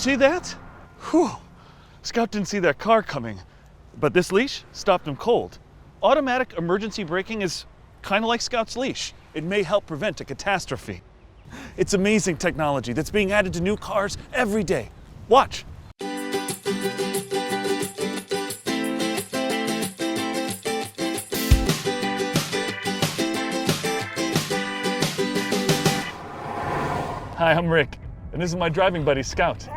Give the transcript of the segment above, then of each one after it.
see that? Whew. Scout didn't see that car coming, but this leash stopped him cold. Automatic emergency braking is kind of like Scout's leash. It may help prevent a catastrophe. It's amazing technology that's being added to new cars every day. Watch. Hi, I'm Rick, and this is my driving buddy, Scout.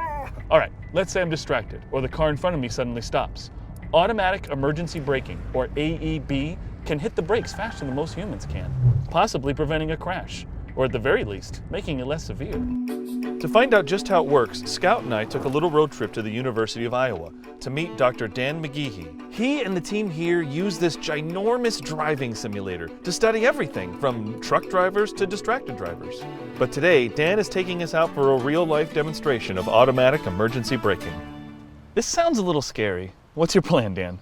All right, let's say I'm distracted, or the car in front of me suddenly stops. Automatic emergency braking, or AEB, can hit the brakes faster than most humans can, possibly preventing a crash, or at the very least, making it less severe. To find out just how it works, Scout and I took a little road trip to the University of Iowa to meet Dr. Dan McGehee. He and the team here use this ginormous driving simulator to study everything from truck drivers to distracted drivers. But today, Dan is taking us out for a real-life demonstration of automatic emergency braking. This sounds a little scary. What's your plan, Dan?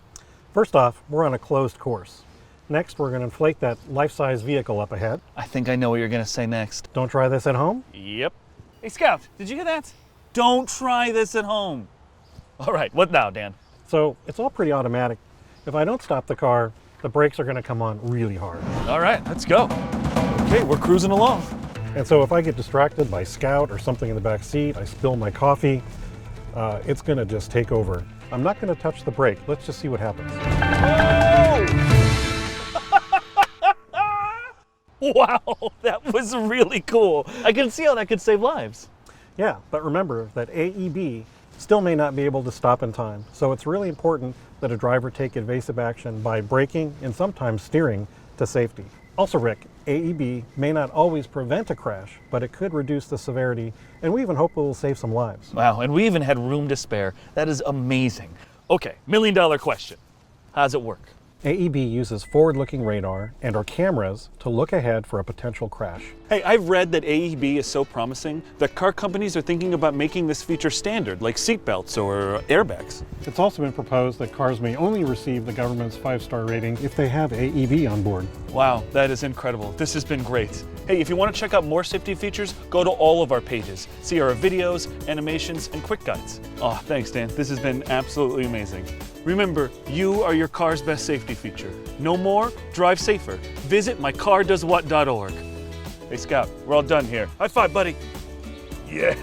First off, we're on a closed course. Next, we're going to inflate that life-size vehicle up ahead. I think I know what you're going to say next. Don't try this at home? Yep. Hey, Scout, did you hear that? Don't try this at home. All right, what now, Dan? So it's all pretty automatic. If I don't stop the car, the brakes are going to come on really hard. All right, let's go. Okay, we're cruising along. And so if I get distracted by Scout or something in the back seat, I spill my coffee, it's going to just take over. I'm not going to touch the brake. Let's just see what happens. Wow, that was really cool. I can see how that could save lives. Yeah, but remember that AEB still may not be able to stop in time. So it's really important that a driver take evasive action by braking and sometimes steering to safety. Also, Rick, AEB may not always prevent a crash, but it could reduce the severity, and we even hope it will save some lives. Wow, and we even had room to spare. That is amazing. Okay, $1,000,000 question. How does it work? AEB uses forward-looking radar and or cameras to look ahead for a potential crash. Hey, I've read that AEB is so promising that car companies are thinking about making this feature standard, like seatbelts or airbags. It's also been proposed that cars may only receive the government's 5-star rating if they have AEB on board. Wow, that is incredible. This has been great. Hey, if you want to check out more safety features, go to all of our pages. See our videos, animations, and quick guides. Oh, thanks, Dan. This has been absolutely amazing. Remember, you are your car's best safety feature. Know more, drive safer. Visit mycardoeswhat.org. Hey, Scout, we're all done here. High five, buddy. Yeah.